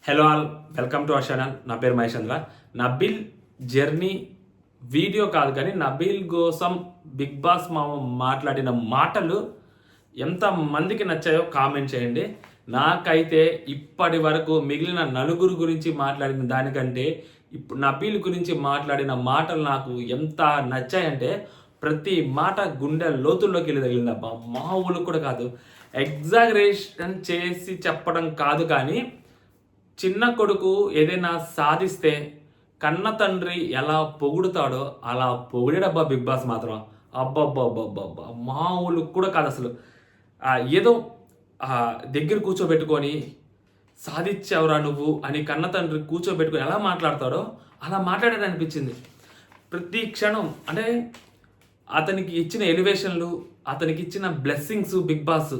Hello all, welcome to our channel. నా పేరు Mahesh. Nabeel journey video కాదు కానీ నబీల్ కోసం బిగ్ బాస్ మాట్లాడిన మాటలు ఎంత మందికి నచ్చాయో కామెంట్ చేయండి. నాకైతే ఇప్పటి వరకు మిగిలిన నలుగురు గురించి మాట్లాడిన దానికంటే ఇప్పుడు నబీల్ గురించి మాట్లాడిన మాటలు నాకు ఎంత నచ్చాయంటే ప్రతి మాట గుండె లోతుల్లోకి వెళ్ళి తగిలిందబ్బా. మామూలు కూడా కాదు, ఎగ్జాగరేషన్ చేసి చెప్పడం కాదు కానీ చిన్న కొడుకు ఏదైనా సాధిస్తే కన్న తండ్రి ఎలా పొగుడుతాడో అలా పొగిడబ్బా బిగ్ బాస్ మాత్రం. అబ్బబ్బబ్బబ్బబ్బా మామూలు కూడా కాదు అసలు. ఏదో దగ్గర కూర్చోబెట్టుకొని సాధించావురా నువ్వు అని కన్న తండ్రి కూర్చోబెట్టుకొని ఎలా మాట్లాడతాడో అలా మాట్లాడాడు అనిపించింది. ప్రతి క్షణం అంటే అతనికి ఇచ్చిన ఎలివేషన్లు, అతనికి ఇచ్చిన బ్లెస్సింగ్స్ బిగ్ బాస్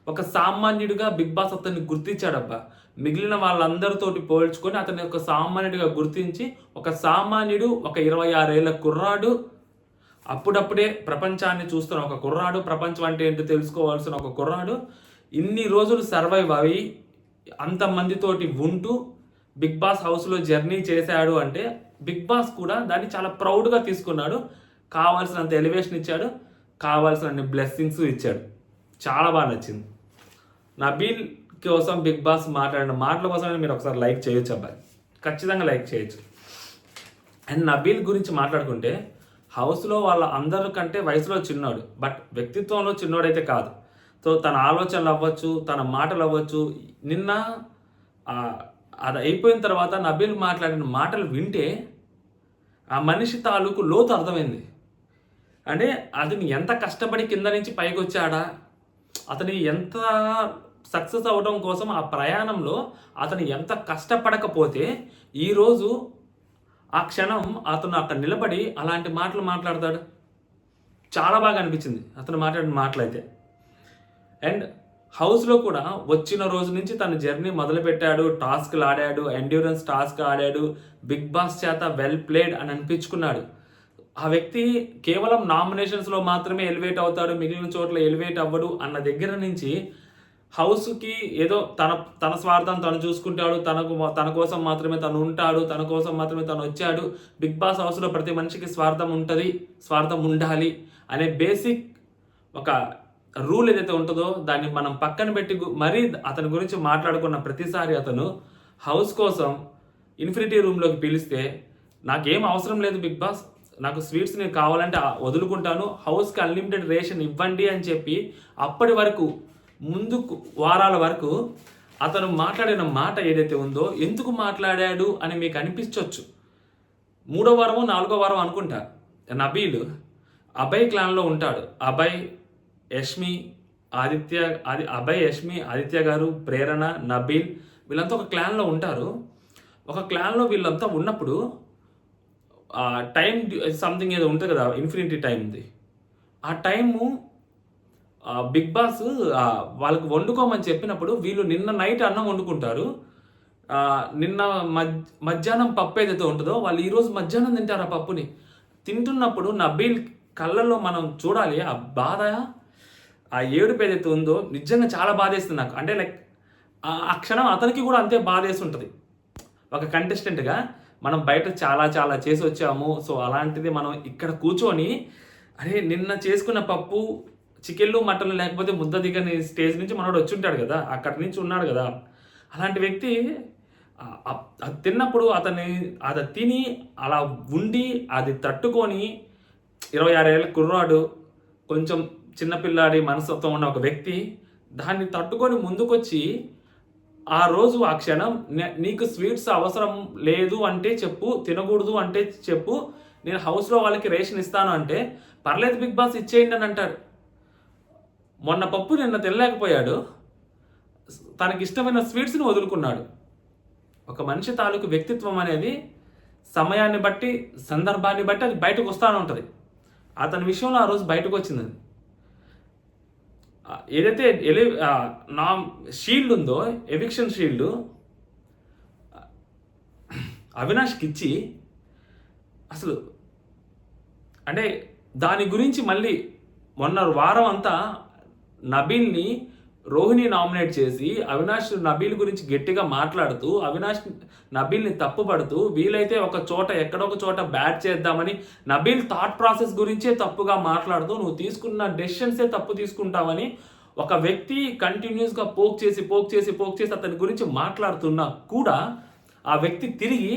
ఒక సామాన్యుడిగా బిగ్ బాస్ అతన్ని గుర్తించాడబ్బా. మిగిలిన వాళ్ళందరితోటి పోల్చుకొని అతన్ని ఒక సామాన్యుడిగా గుర్తించి, ఒక సామాన్యుడు, ఒక 26 ఏళ్ళ కుర్రాడు, అప్పుడప్పుడే ప్రపంచాన్ని చూస్తున్న ఒక కుర్రాడు, ప్రపంచం అంటే ఏంటో తెలుసుకోవాల్సిన ఒక కుర్రాడు, ఇన్ని రోజులు సర్వైవ్ అయ్యి అంతమందితోటి ఉంటూ బిగ్ బాస్ హౌస్లో జర్నీ చేశాడు అంటే బిగ్ బాస్ కూడా దాన్ని చాలా ప్రౌడ్గా తీసుకున్నాడు. కావాల్సినంత ఎలివేషన్ ఇచ్చాడు, కావాల్సిన బ్లెస్సింగ్స్ ఇచ్చాడు. చాలా బాగా నచ్చింది. నబీల్ కోసం బిగ్ బాస్ మాట్లాడిన మాటల కోసమే మీరు ఒకసారి లైక్ చేయొచ్చు అబ్బాయి, ఖచ్చితంగా లైక్ చేయొచ్చు. అండ్ నబీల్ గురించి మాట్లాడుకుంటే హౌస్లో వాళ్ళ అందరికంటే వయసులో చిన్నోడు, బట్ వ్యక్తిత్వంలో చిన్నోడైతే కాదు. సో తన ఆలోచనలు అవ్వచ్చు, తన మాటలు అవ్వచ్చు. నిన్న అది అయిపోయిన తర్వాత నబీల్ మాట్లాడిన మాటలు వింటే ఆ మనిషి తాలూకు లోతు అర్థమైంది. అంటే అతను ఎంత కష్టపడి కింద నుంచి పైకి వచ్చాడా, అతని ఎంత సక్సెస్ అవ్వడం కోసం ఆ ప్రయాణంలో అతను ఎంత కష్టపడకపోతే ఈరోజు ఆ క్షణం అతను అక్కడ నిలబడి అలాంటి మాటలు మాట్లాడతాడు. చాలా బాగా అనిపించింది అతను మాట్లాడిన మాటలు అయితే. అండ్ హౌస్లో కూడా వచ్చిన రోజు నుంచి తన జర్నీ మొదలుపెట్టాడు, టాస్క్లు ఆడాడు, ఎండ్యూరెన్స్ టాస్క్ ఆడాడు, బిగ్ బాస్ చేత వెల్ ప్లేడ్ అని అనిపించుకున్నాడు. ఆ వ్యక్తి కేవలం నామినేషన్స్లో మాత్రమే ఎలివేట్ అవుతాడు, మిగిలిన చోట్ల ఎలివేట్ అవ్వడు అన్న దగ్గర నుంచి హౌస్కి ఏదో తన స్వార్థం తను చూసుకుంటాడు, తన కోసం మాత్రమే తను ఉంటాడు, తన కోసం మాత్రమే తను వచ్చాడు. బిగ్ బాస్ హౌస్లో ప్రతి మనిషికి స్వార్థం ఉంటుంది, స్వార్థం ఉండాలి అనే బేసిక్ ఒక రూల్ ఏదైతే ఉంటుందో దాన్ని మనం పక్కన పెట్టి మరీ అతని గురించి మాట్లాడుకున్న ప్రతిసారి అతను హౌస్ కోసం ఇన్ఫినిటీ రూమ్లోకి పిలిస్తే నాకేం అవసరం లేదు బిగ్ బాస్, నాకు స్వీట్స్ నేను కావాలంటే వదులుకుంటాను, హౌస్కి అన్లిమిటెడ్ రేషన్ ఇవ్వండి అని చెప్పి అప్పటి వరకు ముందుకు వారాల వరకు అతను మాట్లాడిన మాట ఏదైతే ఉందో ఎందుకు మాట్లాడాడు అని మీకు అనిపించవచ్చు. 3వ వారమో 4వ వారం అనుకుంటా నబీల్ అభయ్ క్లాన్లో ఉంటాడు. అభయ్, యష్మి, ఆదిత్య గారు, ప్రేరణ, నబీల్ వీళ్ళంతా ఒక క్లాన్లో ఉంటారు. ఒక క్లాన్లో వీళ్ళంతా ఉన్నప్పుడు టైం సంథింగ్ ఏదో ఉంటుంది కదా, ఇన్ఫినిటీ టైంది. ఆ టైము బిగ్ బాస్ వాళ్ళకి వండుకోమని చెప్పినప్పుడు వీళ్ళు నిన్న నైట్ అన్నం వండుకుంటారు. నిన్న మధ్యాహ్నం పప్పు ఏదైతే ఉంటుందో వాళ్ళు ఈరోజు మధ్యాహ్నం తింటారు. ఆ పప్పుని తింటున్నప్పుడు నబీల్ కళ్ళల్లో మనం చూడాలి ఆ బాధ, ఆ ఏడుపు ఏదైతే ఉందో నిజంగా చాలా బాధేస్తుంది నాకు. అంటే లైక్ ఆ క్షణం అతనికి కూడా అంతే బాధేసి ఉంటుంది. ఒక కంటెస్టెంట్గా మనం బయట చాలా చాలా చేసి వచ్చాము, సో అలాంటిది మనం ఇక్కడ కూర్చొని అరే నిన్న చేసుకున్న పప్పు, చికెన్లు, మటన్లు లేకపోతే ముద్ద దిగని స్టేజ్ నుంచి మనోడు వచ్చి ఉంటాడు కదా, అక్కడి నుంచి ఉన్నాడు కదా. అలాంటి వ్యక్తి అది తిన్నప్పుడు అది తిని అలా ఉండి అది తట్టుకొని 26 ఏళ్ళ కుర్రాడు, కొంచెం చిన్నపిల్లాడి మనస్తత్వం ఉన్న ఒక వ్యక్తి దాన్ని తట్టుకొని ముందుకొచ్చి ఆ రోజు ఆ క్షణం నీకు స్వీట్స్ అవసరం లేదు అంటే చెప్పు, తినకూడదు అంటే చెప్పు, నేను హౌస్లో వాళ్ళకి రేషన్ ఇస్తాను అంటే పర్లేదు బిగ్ బాస్ ఇచ్చేయండి అని అంటాడు. మొన్న పప్పు నిన్న తినలేకపోయాడు, తనకి ఇష్టమైన స్వీట్స్ని వదులుకున్నాడు. ఒక మనిషి తాలూకు వ్యక్తిత్వం అనేది సమయాన్ని బట్టి, సందర్భాన్ని బట్టి అది బయటకు వస్తూనే ఉంటుంది. అతని విషయంలో ఆ రోజు బయటకు వచ్చింది. ఏదైతే నా షీల్డ్ ఉందో, ఎవిక్షన్ షీల్డ్ అవినాష్కి ఇచ్చి అసలు అంటే దాని గురించి మళ్ళీ మొన్న వారం అంతా నబీల్ని రోహిణి నామినేట్ చేసి అవినాష్ నబీల్ గురించి గట్టిగా మాట్లాడుతూ అవినాష్ నబీల్ని తప్పుపడుతూ వీలైతే ఒక చోట ఎక్కడొక చోట బ్యాట్ చేద్దామని నబీల్ థాట్ ప్రాసెస్ గురించే తప్పుగా మాట్లాడుతూ నువ్వు తీసుకున్న డెసిషన్సే తప్పు తీసుకుంటావని ఒక వ్యక్తి కంటిన్యూస్గా పోక్ చేసి అతని గురించి మాట్లాడుతున్నా కూడా ఆ వ్యక్తి తిరిగి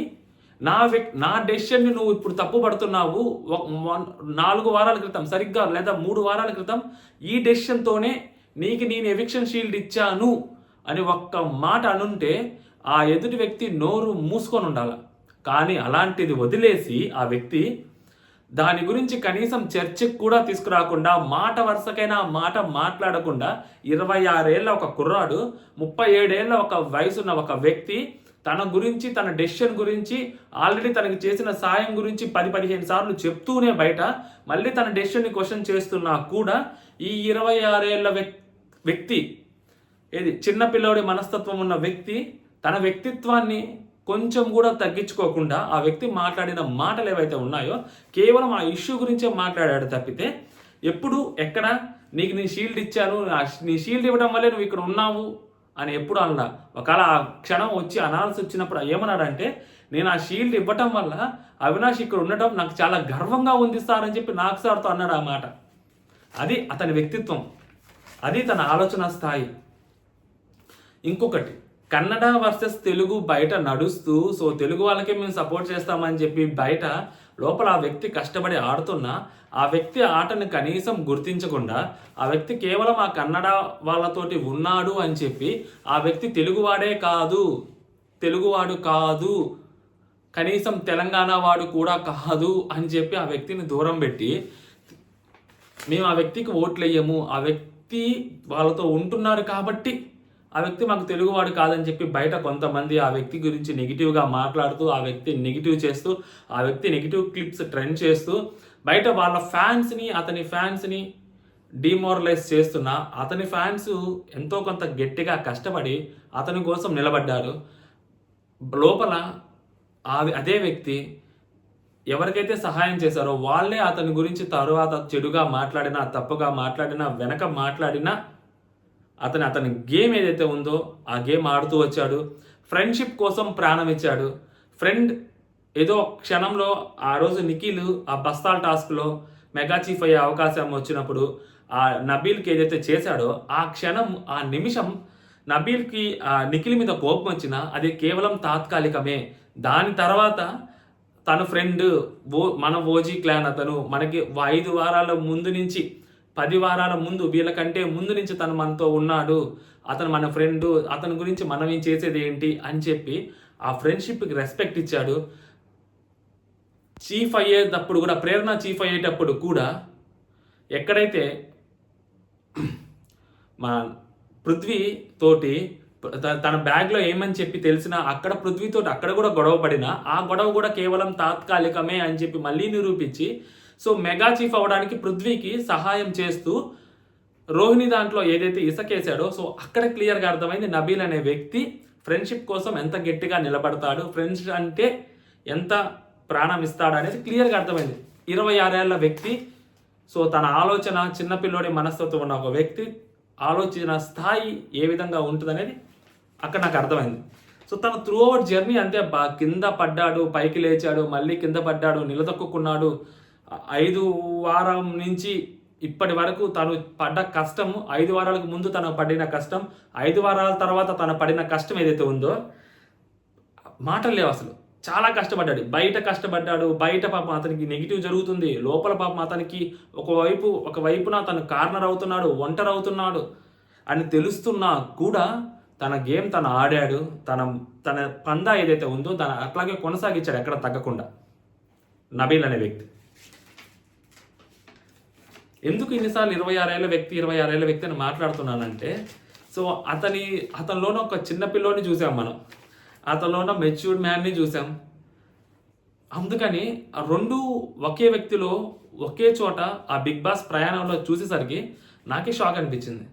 నా డెసిషన్ని నువ్వు ఇప్పుడు తప్పు పడుతున్నావు, 4 వారాల క్రితం సరిగ్గా లేదా 3 వారాల క్రితం ఈ డెసిషన్తోనే నీకు నేను ఎవిక్షన్ షీల్డ్ ఇచ్చాను అని ఒక్క మాట అనుంటే ఆ ఎదుటి వ్యక్తి నోరు మూసుకొని ఉండాలి. కానీ అలాంటిది వదిలేసి ఆ వ్యక్తి దాని గురించి కనీసం చర్చకు కూడా తీసుకురాకుండా మాట వరుసకైనా మాట మాట్లాడకుండా 26 ఏళ్ళ ఒక కుర్రాడు 37 ఏళ్ళ ఒక వయసున్న ఒక వ్యక్తి తన గురించి తన డెసిషన్ గురించి ఆల్రెడీ తనకి చేసిన సాయం గురించి 10-15 సార్లు చెప్తూనే బయట మళ్ళీ తన డెసిషన్ని క్వశ్చన్ చేస్తున్నా కూడా ఈ 26 ఏళ్ళ వ్యక్తి చిన్నపిల్లడి మనస్తత్వం ఉన్న వ్యక్తి తన వ్యక్తిత్వాన్ని కొంచెం కూడా తగ్గించుకోకుండా ఆ వ్యక్తి మాట్లాడిన మాటలు ఏవైతే ఉన్నాయో కేవలం ఆ ఇష్యూ గురించే మాట్లాడాడు తప్పితే ఎప్పుడు ఎక్కడ నీకు నీ షీల్డ్ ఇచ్చాను, నీ షీల్డ్ ఇవ్వడం వల్లే నువ్వు ఇక్కడ ఉన్నావు అని ఎప్పుడు అన్నా. ఒకవేళ ఆ క్షణం వచ్చి అనాల్సి వచ్చినప్పుడు ఏమన్నాడంటే నేను ఆ షీల్డ్ ఇవ్వటం వల్ల అవినాష్ ఇక్కడ ఉండటం నాకు చాలా గర్వంగా ఉంది సార్ అని చెప్పి నాకు సార్తో అన్నాడు ఆ మాట. అది అతని వ్యక్తిత్వం, అది తన ఆలోచన స్థాయి. ఇంకొకటి కన్నడ వర్సెస్ తెలుగు బయట నడుస్తూ సో తెలుగు వాళ్ళకే మేము సపోర్ట్ చేస్తామని చెప్పి బయట లోపల ఆ వ్యక్తి కష్టపడి ఆడుతున్నా ఆ వ్యక్తి ఆటను కనీసం గుర్తించకుండా ఆ వ్యక్తి కేవలం ఆ కన్నడ వాళ్ళతోటి ఉన్నాడు అని చెప్పి ఆ వ్యక్తి తెలుగువాడు కాదు కనీసం తెలంగాణ వాడు కూడా కాదు అని చెప్పి ఆ వ్యక్తిని దూరం పెట్టి మేము ఆ వ్యక్తికి ఓట్లు వేయము, ఆ వ్యక్తి వాళ్ళతో ఉంటున్నారు కాబట్టి ఆ వ్యక్తి మాకు తెలుగువాడు కాదని చెప్పి బయట కొంతమంది ఆ వ్యక్తి గురించి నెగిటివ్గా మాట్లాడుతూ ఆ వ్యక్తి నెగిటివ్ చేస్తూ ఆ వ్యక్తి నెగిటివ్ క్లిప్స్ ట్రెండ్ చేస్తూ బయట వాళ్ళ అతని ఫ్యాన్స్ని డిమోరలైజ్ చేస్తున్నా అతని ఫ్యాన్స్ ఎంతో కొంత గట్టిగా కష్టపడి అతని కోసం నిలబడ్డారు. లోపల అదే వ్యక్తి ఎవరికైతే సహాయం చేశారో వాళ్ళే అతని గురించి తరువాత చెడుగా మాట్లాడినా తప్పుగా మాట్లాడినా వెనక మాట్లాడినా అతని గేమ్ ఏదైతే ఉందో ఆ గేమ్ ఆడుతూ వచ్చాడు. ఫ్రెండ్షిప్ కోసం ప్రాణం ఇచ్చాడు. ఫ్రెండ్ ఏదో క్షణంలో ఆ రోజు నిఖిల్ ఆ బస్తాల్ టాస్క్లో మెగా చీఫ్ అయ్యే అవకాశం వచ్చినప్పుడు ఆ నబీల్కి ఏదైతే చేశాడో ఆ క్షణం ఆ నిమిషం నబీల్కి ఆ నిఖిల్ మీద కోపం వచ్చినా అది కేవలం తాత్కాలికమే. దాని తర్వాత తన ఫ్రెండ్ మన ఓజీ క్లాన్ అతను మనకి 5 వారాల ముందు నుంచి 10 వారాల ముందు వీళ్ళకంటే ముందు నుంచి తను మనతో ఉన్నాడు, అతను మన ఫ్రెండ్, అతని గురించి మనం ఏం చేసేది ఏంటి అని చెప్పి ఆ ఫ్రెండ్షిప్కి రెస్పెక్ట్ ఇచ్చాడు. చీఫ్ అయ్యేటప్పుడు కూడా ప్రేరణ చీఫ్ అయ్యేటప్పుడు కూడా ఎక్కడైతే మా పృథ్వీ తోటి తన బ్యాగ్లో ఏమని చెప్పి తెలిసినా అక్కడ పృథ్వీతోటి అక్కడ కూడా గొడవ పడినా ఆ గొడవ కూడా కేవలం తాత్కాలికమే అని చెప్పి మళ్ళీ నిరూపించి సో మెగా చీఫ్ అవ్వడానికి పృథ్వీకి సహాయం చేస్తూ రోహిణి దాంట్లో ఏదైతే ఇసకేసాడో సో అక్కడ క్లియర్గా అర్థమైంది నబీల్ అనే వ్యక్తి ఫ్రెండ్షిప్ కోసం ఎంత గట్టిగా నిలబడతాడు, ఫ్రెండ్స్ అంటే ఎంత ప్రాణం ఇస్తాడు అనేది క్లియర్గా అర్థమైంది. 26 ఏళ్ల వ్యక్తి సో తన ఆలోచన చిన్నపిల్లోడి మనస్తత్వం ఉన్న ఒక వ్యక్తి ఆలోచన స్థాయి ఏ విధంగా ఉంటుంది అనేది అక్కడ నాకు అర్థమైంది. సో తన త్రూ అవుట్ జర్నీ అంతే కింద పడ్డాడు, పైకి లేచాడు, మళ్ళీ కింద పడ్డాడు, నిలదొక్కున్నాడు. 5 వారం నుంచి ఇప్పటి వరకు తను పడ్డ కష్టం, 5 వారాలకు ముందు తను పడిన కష్టం, 5 వారాల తర్వాత తను పడిన కష్టం ఏదైతే ఉందో మాటలు లేవు అసలు. చాలా కష్టపడ్డాడు, బయట కష్టపడ్డాడు, బయట పాపం అతనికి నెగిటివ్ జరుగుతుంది, లోపల పాపం అతనికి ఒకవైపున తను కార్నర్ అవుతున్నాడు, ఒంటరి అవుతున్నాడు అని తెలుస్తున్నా కూడా తన గేమ్ తను ఆడాడు. తన పందా ఏదైతే ఉందో తను అట్లాగే కొనసాగించాడు ఎక్కడ తగ్గకుండా నబీల్ అనే వ్యక్తి. ఎందుకు ఇన్నిసార్లు 26 ఏళ్ళ వ్యక్తి అని మాట్లాడుతున్నానంటే సో అతనిలోన ఒక చిన్న పిల్లోని చూసాం మనం, అతనిలోన మెచ్యూర్డ్ మ్యాన్ని చూసాం. అందుకని ఆ రెండు ఒకే వ్యక్తిలో ఒకే చోట ఆ బిగ్ బాస్ ప్రయాణంలో చూసేసరికి నాకే షాక్ అనిపించింది.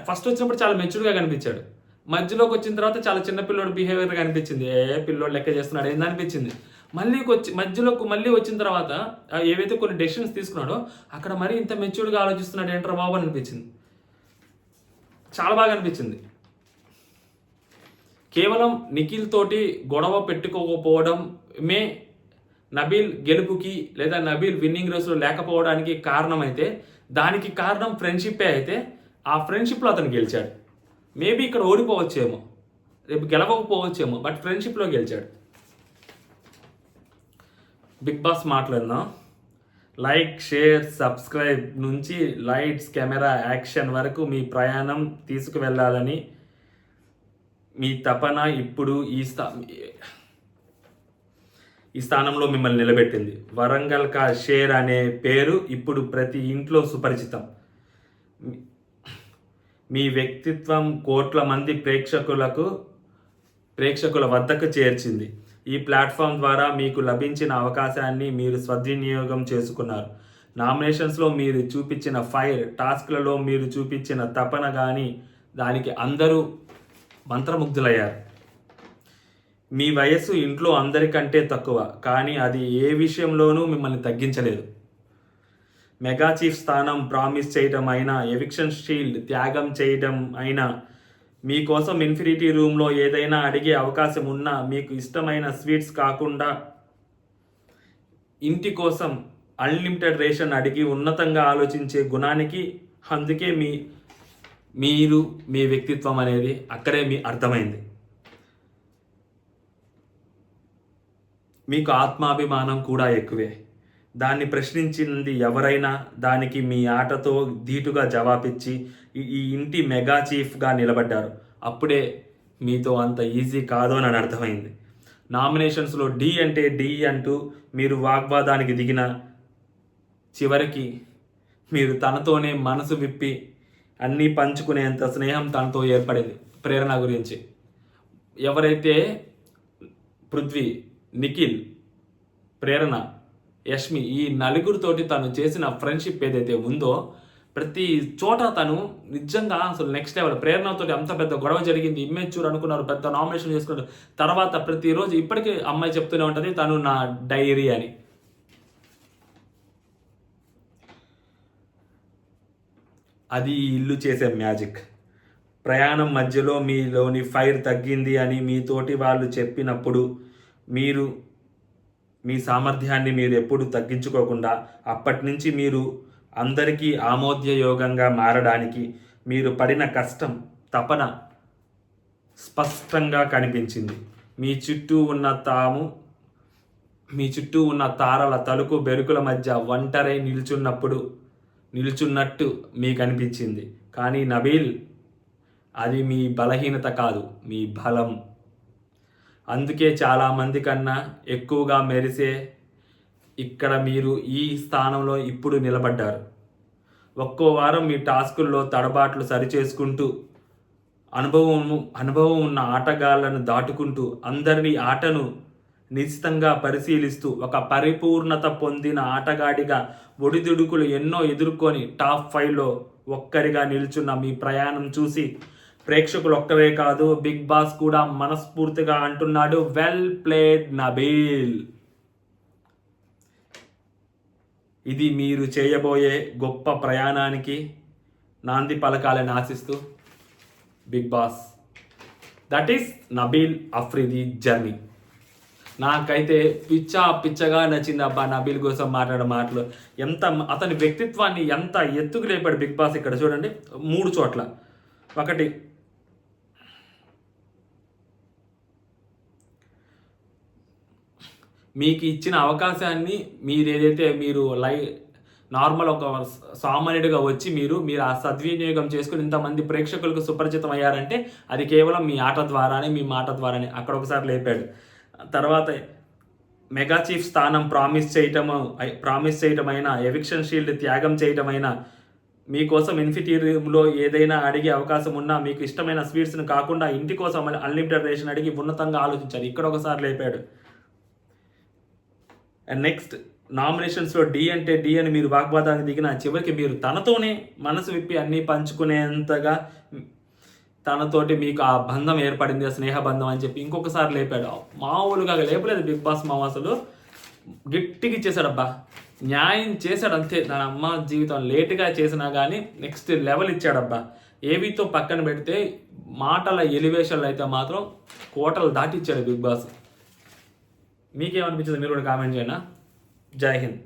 ఫస్ట్ వచ్చినప్పుడు చాలా మెచ్యూర్డ్గా కనిపించాడు, మధ్యలోకి వచ్చిన తర్వాత చాలా చిన్న పిల్లోడు బిహేవియర్గా అనిపించింది. పిల్లోడు లెక్క చేస్తున్నాడు ఏందనిపించింది. మళ్ళీ వచ్చిన తర్వాత ఏవైతే కొన్ని డెసిషన్స్ తీసుకున్నాడో అక్కడ మరీ ఇంత మెచ్యూర్డ్గా ఆలోచిస్తున్నాడు ఏంట్రా బాబు అని అనిపించింది. చాలా బాగా అనిపించింది. కేవలం నిఖిల్ తోటి గొడవ పెట్టుకోకపోవడమే నబీల్ గెలుపుకి లేదా నబీల్ విన్నింగ్ రేస్లో లేకపోవడానికి కారణమైతే, దానికి కారణం ఫ్రెండ్షిప్పే అయితే, ఆ ఫ్రెండ్షిప్లో అతను గెలిచాడు. మేబీ ఇక్కడ ఓడిపోవచ్చేమో, రేపు గెలవకపోవచ్చేమో, బట్ ఫ్రెండ్షిప్లో గెలిచాడు. బిగ్ బాస్ మాట్లాడినాం. లైక్, షేర్, సబ్స్క్రైబ్ నుంచి లైట్స్, కెమెరా, యాక్షన్ వరకు మీ ప్రయాణం తీసుకువెళ్ళాలని మీ తపన ఇప్పుడు ఈ స్థానంలో మిమ్మల్ని నిలబెట్టింది. వరంగల్ కా షేర్ అనే పేరు ఇప్పుడు ప్రతి ఇంట్లో సుపరిచితం. మీ వ్యక్తిత్వం కోట్ల మంది ప్రేక్షకుల వద్దకు చేర్చింది. ఈ ప్లాట్ఫామ్ ద్వారా మీకు లభించిన అవకాశాన్ని మీరు సద్వినియోగం చేసుకున్నారు. నామినేషన్స్లో మీరు చూపించిన ఫైర్, టాస్క్లలో మీరు చూపించిన తపన కానీ దానికి అందరూ మంత్రముగ్ధులయ్యారు. మీ వయస్సు ఇంట్లో అందరికంటే తక్కువ, కానీ అది ఏ విషయంలోనూ మిమ్మల్ని తగ్గించలేదు. మెగా చీఫ్ స్థానం ప్రామిస్ చేయడం అయినా, ఎవిక్షన్ షీల్డ్ త్యాగం చేయడం అయినా, మీకోసం ఇన్ఫినిటీ రూమ్లో ఏదైనా అడిగే అవకాశం ఉన్నా మీకు ఇష్టమైన స్వీట్స్ కాకుండా ఇంటి కోసం అన్లిమిటెడ్ రేషన్ అడిగి ఉన్నతంగా ఆలోచించే గుణానికి, అందుకే మీరు మీ వ్యక్తిత్వం అనేది అక్కడే మీ అర్థమైంది. మీకు ఆత్మాభిమానం కూడా ఎక్కువే. దాన్ని ప్రశ్నించింది ఎవరైనా దానికి మీ ఆటతో ధీటుగా జవాబిచ్చి ఈ ఇంటి మెగా చీఫ్గా నిలబడ్డారు. అప్పుడే మీతో అంత ఈజీ కాదు అని అర్థమైంది. నామినేషన్స్లో డి అంటే డి అంటూ మీరు వాగ్వాదానికి దిగిన చివరికి మీరు తనతోనే మనసు విప్పి అన్నీ పంచుకునేంత స్నేహం తనతో ఏర్పడింది. ప్రేరణ గురించి ఎవరైతే పృథ్వీ, నిఖిల్, ప్రేరణ, యష్మి ఈ నలుగురితోటి తను చేసిన ఫ్రెండ్షిప్ ఏదైతే ఉందో ప్రతి చోట తను నిజంగా అసలు నెక్స్ట్ లెవెల్. ప్రేరణతో అంత పెద్ద గొడవ జరిగింది, ఇమ్మెచ్యూర్ అనుకున్నారు, పెద్ద నామినేషన్ చేసుకున్నారు. తర్వాత ప్రతిరోజు ఇప్పటికీ అమ్మాయి చెప్తూనే ఉంటుంది తను నా డైరీ అని. అది ఇల్లు చేసే మ్యాజిక్. ప్రయాణం మధ్యలో మీలోని ఫైర్ తగ్గింది అని మీతోటి వాళ్ళు చెప్పినప్పుడు మీరు మీ సామర్థ్యాన్ని మీరు ఎప్పుడు తగ్గించుకోకుండా అప్పటి నుంచి మీరు అందరికీ ఆమోదయోగంగా మారడానికి మీరు పడిన కష్టం, తపన స్పష్టంగా కనిపించింది. మీ చుట్టూ ఉన్న తారల తలుకు బెరుకుల మధ్య ఒంటరై నిలుచున్నట్టు మీకు అనిపించింది. కానీ నబీల్, అది మీ బలహీనత కాదు, మీ బలం. అందుకే చాలామంది కన్నా ఎక్కువగా మెరిసే ఇక్కడ మీరు ఈ స్థానంలో ఇప్పుడు నిలబడ్డారు. ఒక్కో వారం మీ టాస్కుల్లో తడబాట్లు సరిచేసుకుంటూ అనుభవం ఉన్న ఆటగాళ్లను దాటుకుంటూ అందరినీ ఆటను నిశ్చితంగా పరిశీలిస్తూ ఒక పరిపూర్ణత పొందిన ఆటగాడిగా ఒడిదుడుకులు ఎన్నో ఎదుర్కొని టాప్ 5లో ఒక్కరిగా నిల్చున్న మీ ప్రయాణం చూసి ప్రేక్షకులు ఒక్కరే కాదు, బిగ్ బాస్ కూడా మనస్ఫూర్తిగా అంటున్నాడు, వెల్ ప్లేడ్ నబీల్. ఇది మీరు చేయబోయే గొప్ప ప్రయాణానికి నాంది పలకాలని ఆశిస్తూ Bigg Boss. That is Nabeel Afridi journey. నాకైతే పిచ్చగా నచ్చింది అబ్బా నబీల్ కోసం మాట్లాడే మాటలు. అతని వ్యక్తిత్వాన్ని ఎంత ఎత్తుకు లేపాడు బిగ్ బాస్. ఇక్కడ చూడండి 3 చోట్ల. ఒకటి, మీకు ఇచ్చిన అవకాశాన్ని మీరు నార్మల్ ఒక సామాన్యుడిగా వచ్చి మీరు ఆ సద్వినియోగం చేసుకుని ఇంతమంది ప్రేక్షకులకు సుపరిచితం అయ్యారంటే అది కేవలం మీ ఆట ద్వారానే, మీ మాట ద్వారానే. అక్కడ ఒకసారి లేపాడు. తర్వాత మెగా చీఫ్ స్థానం ప్రామిస్ చేయటమైనా, ఎవిక్షన్ షీల్డ్ త్యాగం చేయటమైనా, మీకోసం ఇన్ఫినిటీ రూమ్లో ఏదైనా అడిగే అవకాశం ఉన్నా మీకు ఇష్టమైన స్వీట్స్ను కాకుండా ఇంటి కోసం అన్లిమిటెడ్ రేషన్ అడిగి ఉన్నతంగా ఆలోచించారు. ఇక్కడ ఒకసారి లేపాడు. అండ్ నెక్స్ట్, నామినేషన్స్లో డి అంటే డి అని మీరు వాగ్వాదానికి దిగిన చివరికి మీరు తనతోనే మనసు విప్పి అన్నీ పంచుకునేంతగా తనతోటి మీకు ఆ బంధం ఏర్పడింది, ఆ స్నేహ బంధం అని చెప్పి ఇంకొకసారి లేపాడు. మామూలుగా లేపలేదు బిగ్ బాస్ మామ, అసలు గట్టిగా ఇచ్చేసాడబ్బా, న్యాయం చేశాడు అంతే. తన అమ్మ జీవితం లేటుగా చేసినా కానీ నెక్స్ట్ లెవెల్ ఇచ్చాడబ్బా. ఏవితో పక్కన పెడితే మాటల ఎలివేషన్లు అయితే మాత్రం కోటలు దాటిచ్చాడు బిగ్ బాస్. మీకేమనిపించింది మీరు కూడా కామెంట్ చేయనా. జై హింద్.